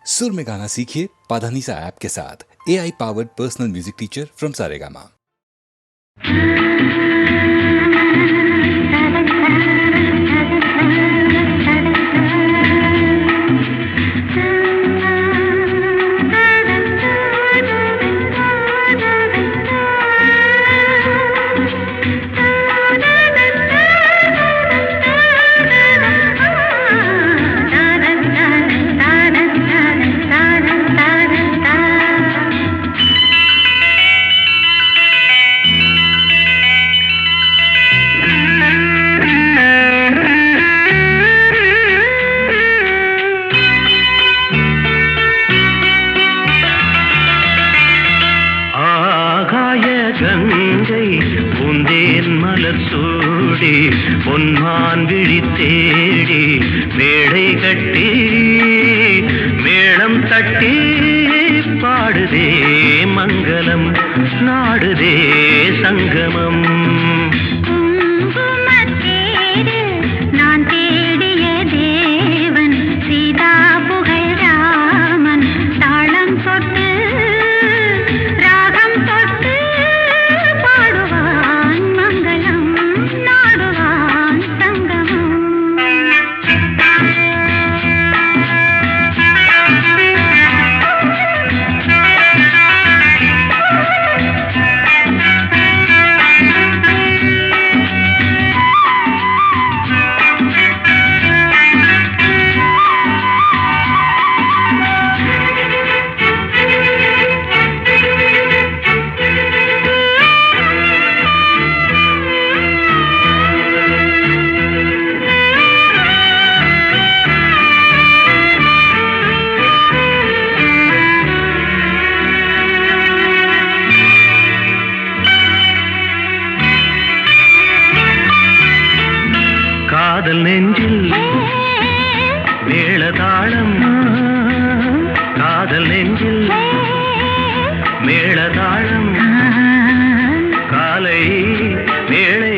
सुर में गाना सीखिए पाधानीसा ऐप के साथ। AI powered personal music teacher from Saregama. Gangai பூந்தேன் மலர் சூடி பொன்மான் விழி தேடி மேடை கட்டி மேளம் தட்டி பாடுதே மங்களம் நாடுதே சங்கமம். நான் தேடிய தேவன் சீதா புகழ் ராமன் தாளம் தொட்டு ராகம் தொட்டு பாடுவான் மங்களம் நாடுவான் சங்கமம். காதல் நெஞ்சில் மேளதாளம் காதல் நெஞ்சில் மேளதாளம் காலை வேளை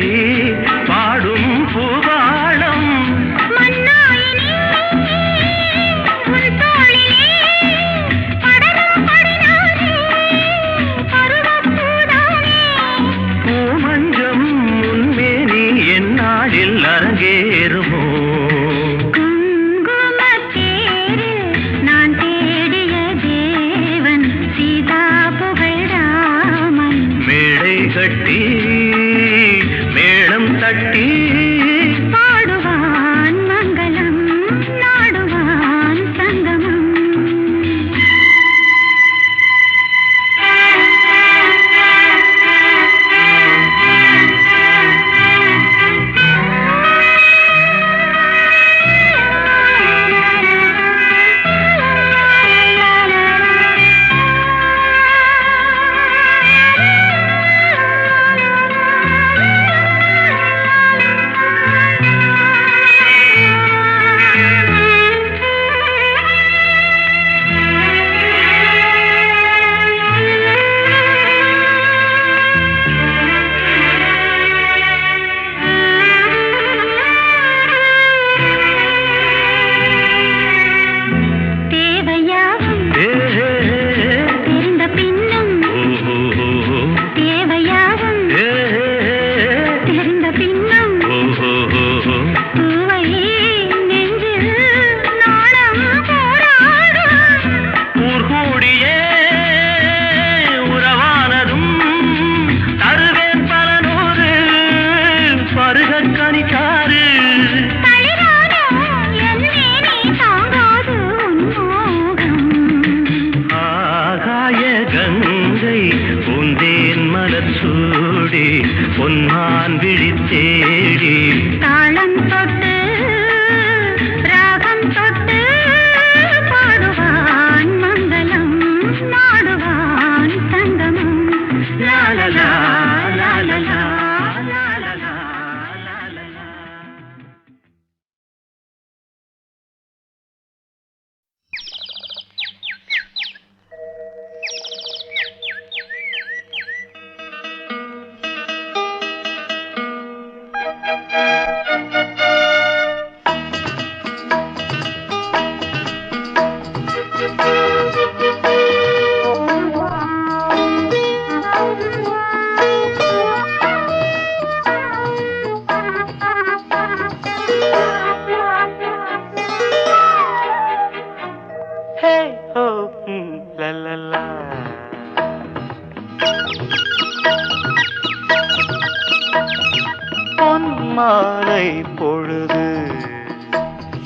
பாடும் பூபாளம் பூமஞ்சம் முன்மேனி என்னாளில் அரங்கேறுமோ. நான் தேடிய தேவன் சீதா புகழ் ராமன்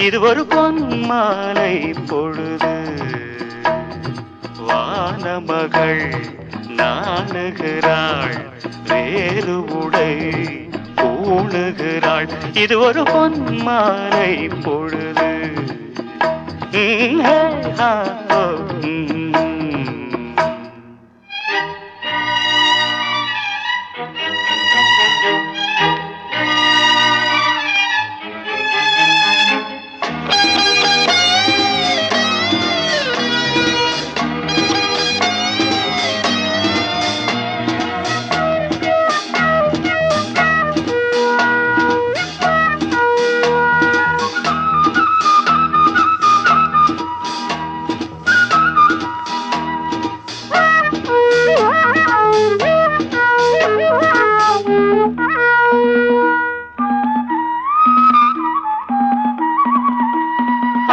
இது ஒரு பொன்மாலை பொழுது. வானமகள் நாணுகிறாள், வேறு உடை பூணுகிறாள். இது ஒரு பொன்மாலை பொழுது. ஹே, ஹா, ஓ,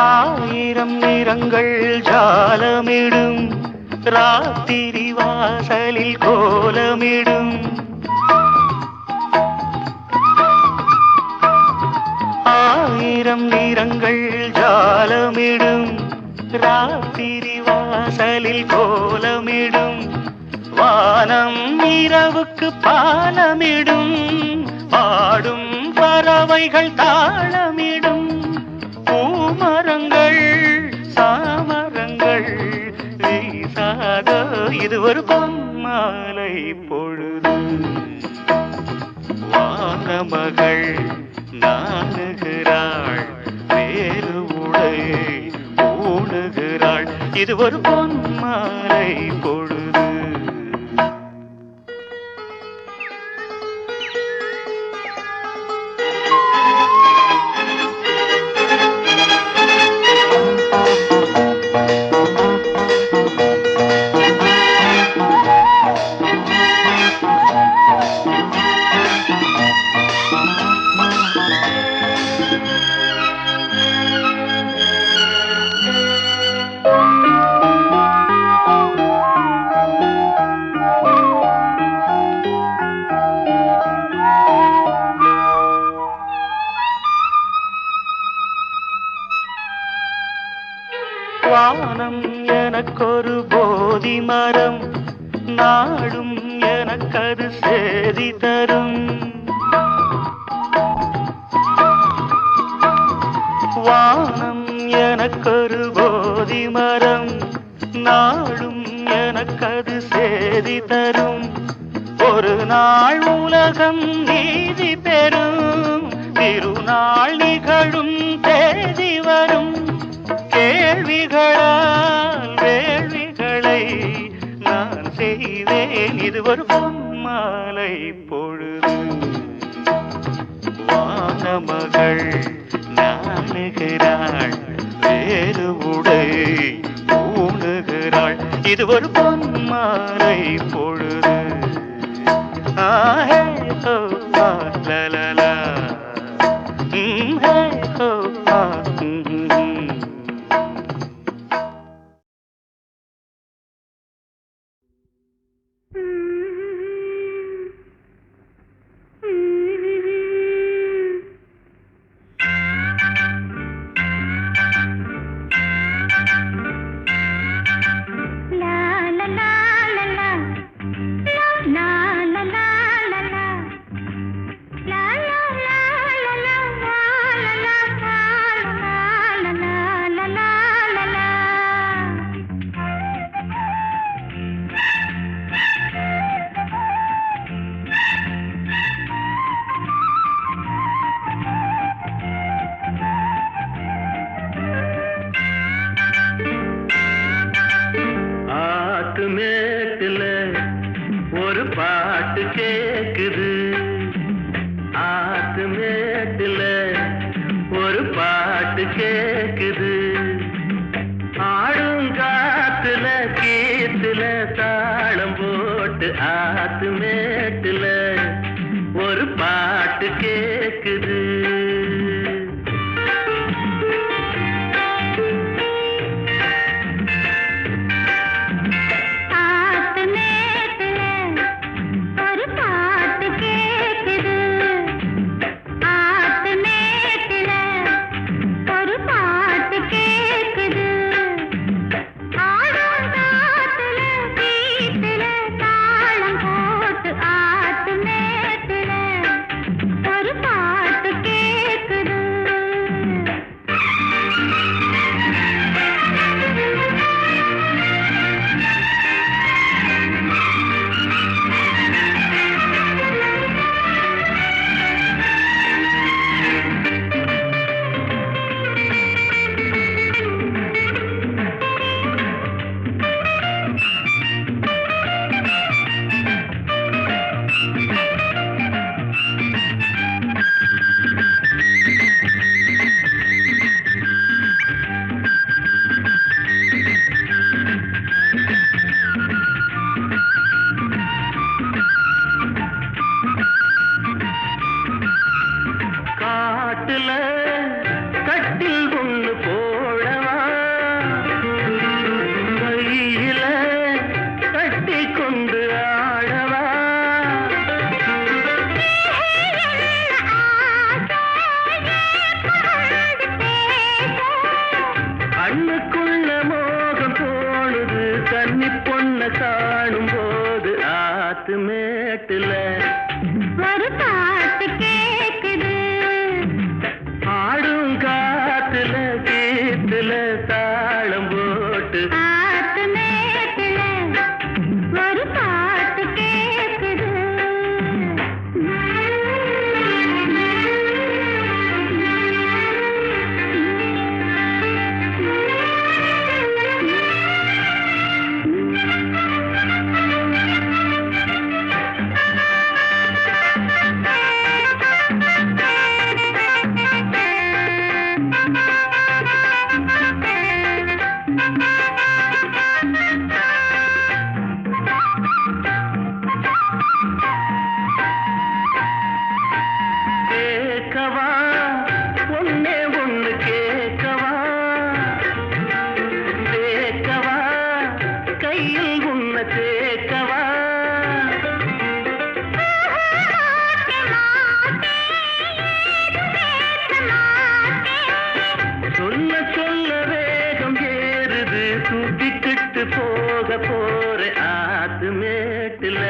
ஆயிரம் நிறங்கள் ஜாலமிடும், ராத்திரி வாசலில் கோலமிடும். ஆயிரம் நிறங்கள் ஜாலமிடும், ராத்திரி வாசலில் கோலமிடும். வானம் இரவுக்கு பாலமிடும், பாடும் பறவைகள் தாளமிடும். பூமரங்கள் சாமரங்கள் வீசாத இது ஒரு பொன்மாலை பொழுது. வானமகள் நாணுகிறாள், வேறு உடை பூணுகிறாள். இது ஒரு பொன்மாலை பொழுது. வானம் எனக்கொரு போதி மரம், நாடும் எனக்கது சேதி தரும். வானம் எனக்கொரு போதி மரம், நாடும் எனக்கது சேதி தரும். ஒரு நாள் உலகம் நீதி பெறும், திருநாள் நிகழும் தேதி வரும். கேள்விகளால் வேள்விகளை நான் செய்வேன், இது ஒரு பொன்மாலை பொழுது. வானமகள் நாணுகிறாள், வேறு உடை பூணுகிறாள். இது ஒரு பொன்மாலை பொழுது. ஆஹே ஹோ லலலா, ஹே ஹோ மேட்டுல ஒரு பாட்டு கேக்குது. ஆத்து மேட்டுல ஒரு பாட்டு கேக்குது. ஆடும் காத்துல கீத்துல தாளம் போட்டு ஆத்து மேட்டுல ஒரு பாட்டு கேக்குது. ஒரு மேட்டுல ஒரு பாட்டு கேக்குது ஆடும் காத்துல கீத்துல தாளம் போட்டு ஆத்து மேட்டுல ஒரு பாட்டு கேக்குது கேட்கவா ஒன்னே ஒண்ணு கேட்கவா கேட்கவா கையில் உன்னை தேக்கவா சொல்ல சொல்ல வேகம் ஏறுது தூக்கிக்கிட்டு போக போற ஆத்து மேட்டுல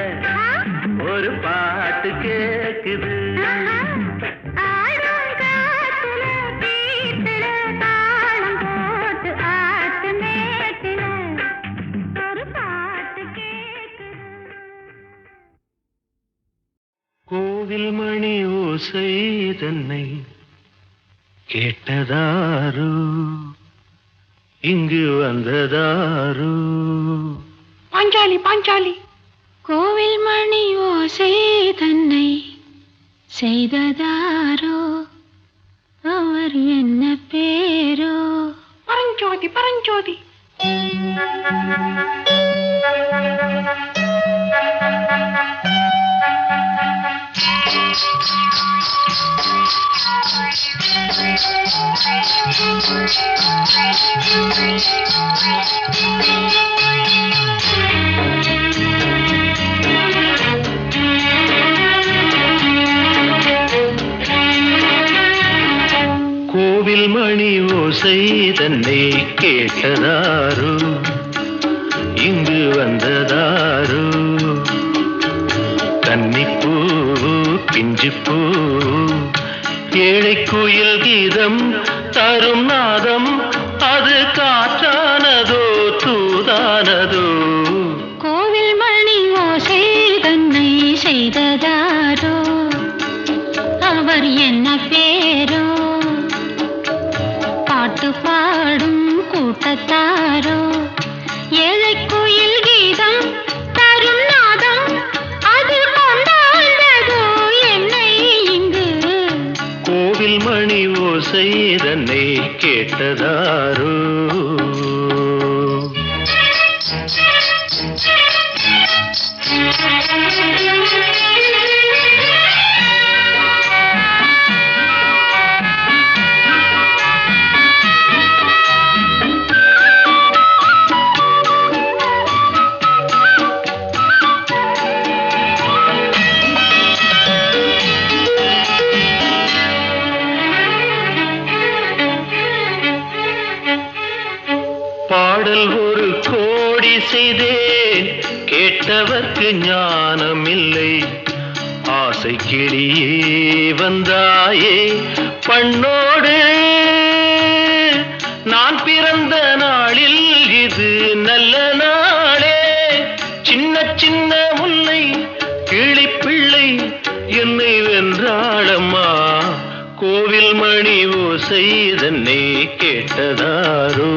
ஒரு பாட்டு கேக்குது ஆடும் காத்துல கீத்துல தாளம் போட்டு ஆத்து மேட்டுல ஒரு பாட்டு கேக்குது கோவில் மணி ஓசை தன்னை கேட்டதாரு இங்கு வந்ததாரு பாஞ்சாலி கோவில் மணி ஓசை தன்னை செய்ததாரோ அவர் என்ன பேரோ பரஞ்சோதி கோவில் மணி ஓசை தன்னை கேட்டதாரு இங்கு வந்ததாரு கன்னிப்பூ பிஞ்சுப்பூ ஏழை குயில் கீதம் தரும் நாதம் அது காற்றானதோ தூதானதோ கோவில் மணி ஓசை தன்னை செய்ததாரோ அவர் என்ன பேரோ பாட்டு பாடும் கூட்டத்தாரோ ஏழை குயில் கீதம் தரும் நாதம் அது கொண்டாண்டதோ என்னை இங்கு கோவில் மணி ஓசை தன்னை கேட்டதாரோ பாடல் ஒரு கோடி செய்தேன் கேட்டவர்க்கு ஞானம் இல்லை ஆசை கிளியே வந்தாயே பண்ணோடு நான் பிறந்த நாளில் இது நல்ல நாளே சின்ன சின்ன முல்லை கிளிப்பிள்ளை என்னை வென்றாளம்மா கோவில் மணி ஓசை தன்னை கேட்டதாரோ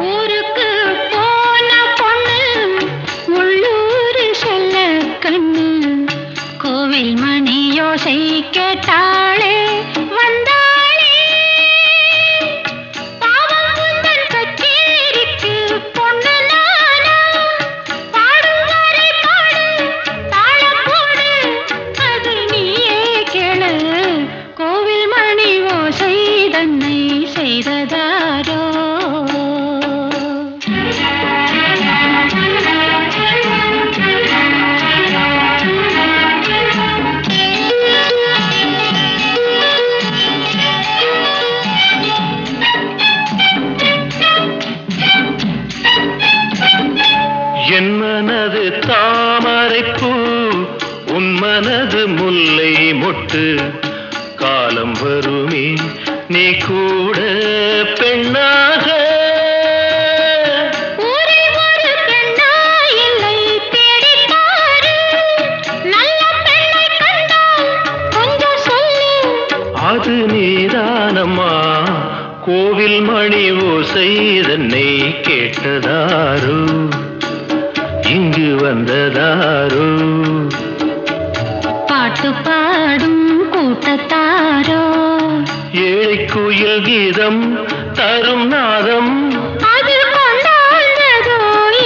ஊருக்கு போன பொண்ணு உள்ளூர் செல்ல கண்ணு கோவில் மணி யோசை தொட்டு காலம் வருமே நீ கூட பெண்ணாக. ஒரே ஒரு பெண்ணா இல்லை தேடிப் பாரு. நல்ல பெண்ணை கண்டால் கொஞ்சம் சொல்லு. அது நீதானம்மா கோவில் மணி ஓசை தன்னை கேட்டதாரோ இங்கு வந்ததாரோ. பாட்டு பாடும் கூட்டத்தாரோ ஏழை குயில் கீதம் தரும் நாதம் அது கொண்டாண்டதோ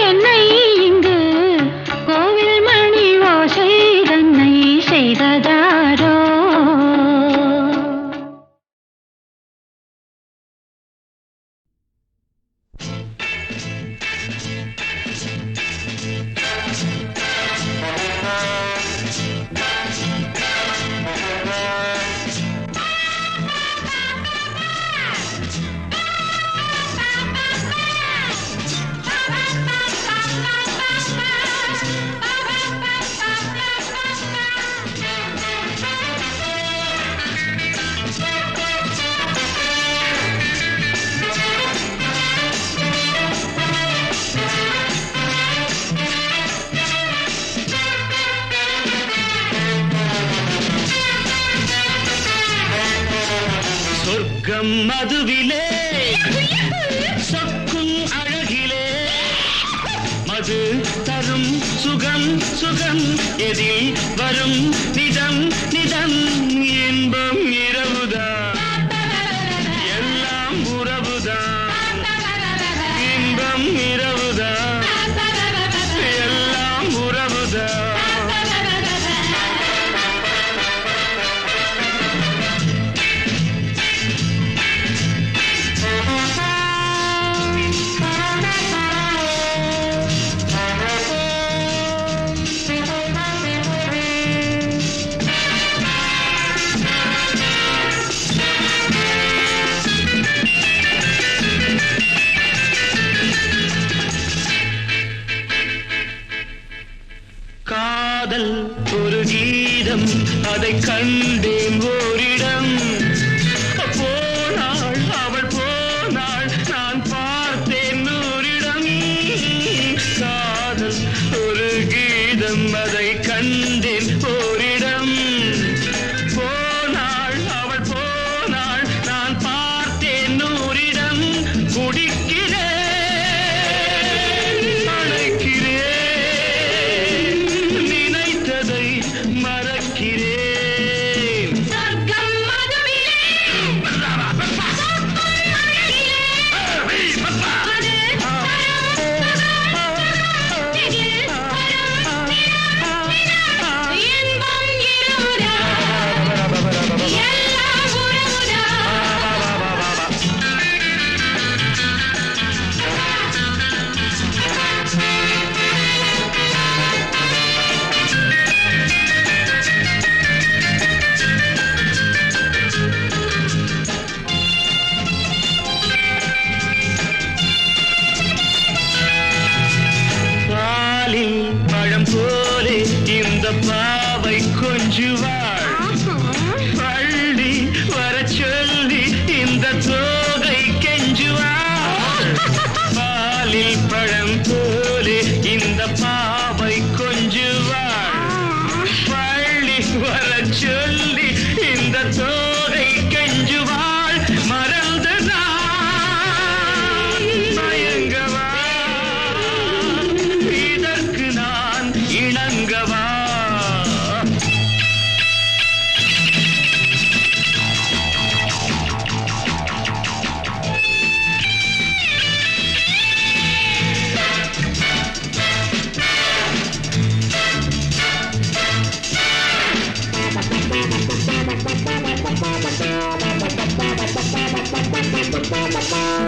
என்னை இங்கு. கோவில் மணி ஓசை தன்னை செய்ததாரோ. சொர்க்கம் மதுவிலே சொக்கும் அழகிலே மது தரும் சுகம் சுகம் எதில் வரும் நிதம் நிதம். இன்பம் இரவுதான் எல்லாம் உறவுதான். இன்பம் இரவுதான் எல்லாம் உறவுதான். காதல் ஒரு கீதம் அதை கண்டேன் ஓரிடம். போனாள் அவள் போனாள் நான் பார்த்தேன் நூறிடம். காதல் ஒரு கீதம் அதை கண்டேன் ஓரிடம். போனாள் அவள் போனாள் நான் பார்த்தேன் நூறிடம். குடிக்கிறேன் அழைக்கிறேன் நினைத்ததை மறக்கிறேன். சொர்க்கம் மதுவிலே பழம் போலே இந்த பாவை கொஞ்சுவாள். பள்ளி வர சொல்லி இந்த தோகை கெஞ்சுவாள். பாலில் பழம் போலே இந்த பாவை கொஞ்சுவாள். பள்ளி வர சொல்லி இந்த தோகை கெஞ்சுவாள். மறந்த நான் மயங்கவா இதற்கு நான் இணங்கவா.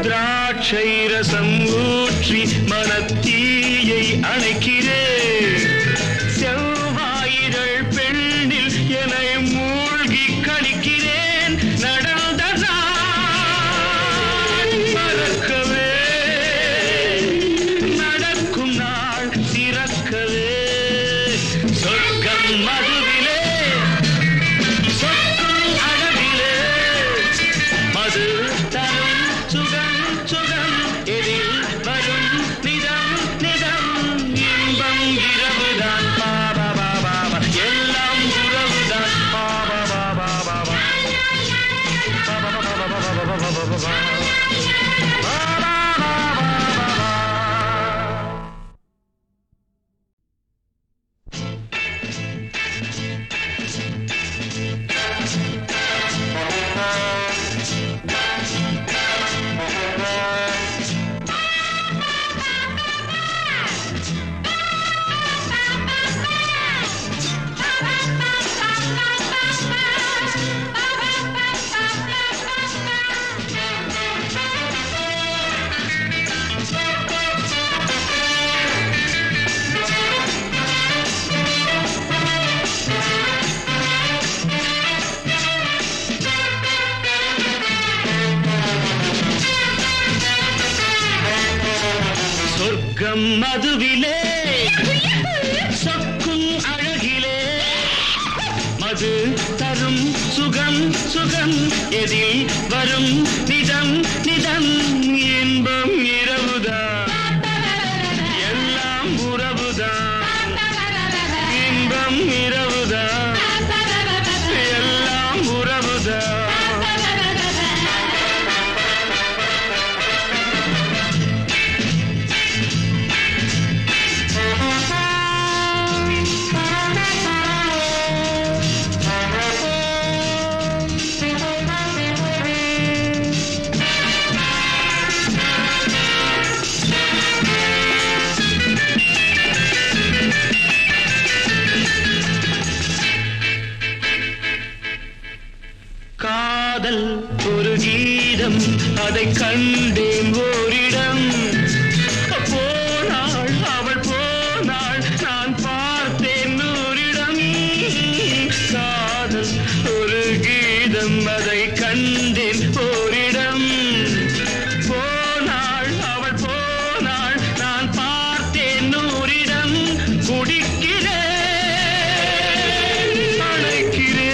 திராட்சை ரசம் ஊற்றி மனத்தீயை அணைக்கிறேன். செவ்வாயிரள் பெண்ணில் என்னை மூழ்கி கழிக்கிறேன். நடந்த நாள் மறக்கவே நடக்கும் நாள் திறக்கவே. சொர்க்கம் மதுவிலே சொர்க்கம் மதுவிலே சொக்கும் அழகிலே மது தரும் சுகம் சுகம் எதில் வரும் நிதம் நிதம் இன்பம் இரவுதான் எல்லாம் உறவுதான் இன்பம் இரவுதான் எல்லாம் உறவுதான் காதல் ஒரு கீதம் அதை கண்டேன் ஓரிடம் போனாள் அவள் போனாள் நான் பார்த்தேன் நூறிடம் காதல் ஒரு கீதம் அதை கண்டேன் ஓரிடம் போனாள் அவள் போனாள் நான் பார்த்தேன் நூறிடம் குடிக்கிறேன் மறக்கிறேன்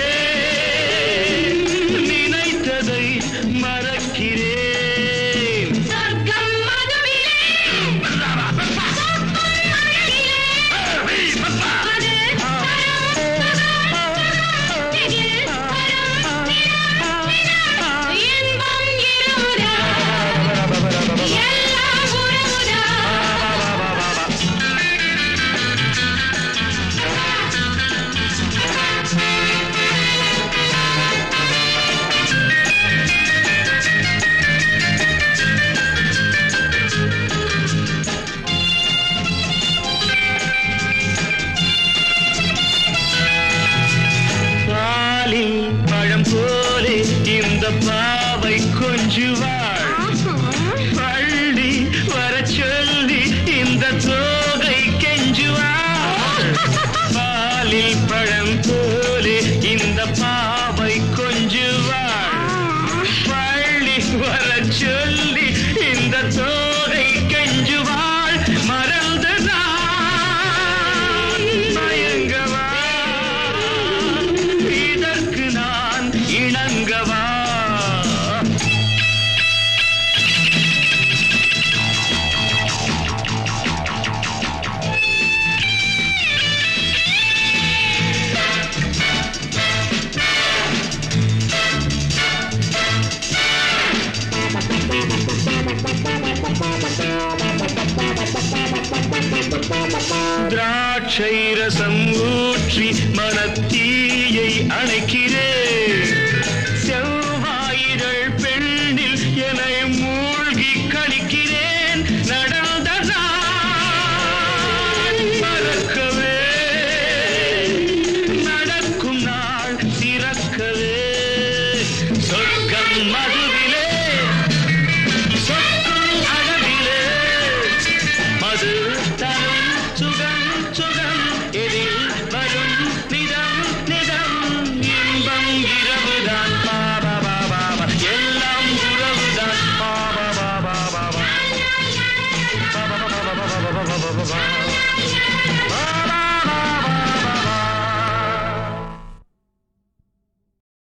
சொர்க்கம் மதுவிலே பழம் போலே இந்த பாவை கொஞ்சுவாள் பள்ளி வர சொல்லி இந்த தோகை கெஞ்சுவாள் பாலில் பழம் போலே இந்த பாவை கொஞ்சுவாள் பள்ளி வர சொல்லி இந்த தோகை கெஞ்சுவாள் மறந்து நான் மயங்கவா இதற்கு நான் இணங்கவா திராட்சை ரசம் ஊற்றி மனத்தீயை அணைக்கிறேன் செவ்வாயிரள் பெண்ணில் என்னை மூழ்கி கழிக்கிறேன் நடந்த நாள் மறக்கவே நடக்கும் நாள் சிறக்கவே சொர்க்கம் மதுவிலே சொக்கும் அழகிலே மது தரும் சுகம் சுகம் எதில் வரும் நிதம் நிதம் இன்பம் இரவுதான் பாபா பாபா எல்லாம் உறவுதான் பாபா பாபா பாபா பாபா பாபா பாபா பாபா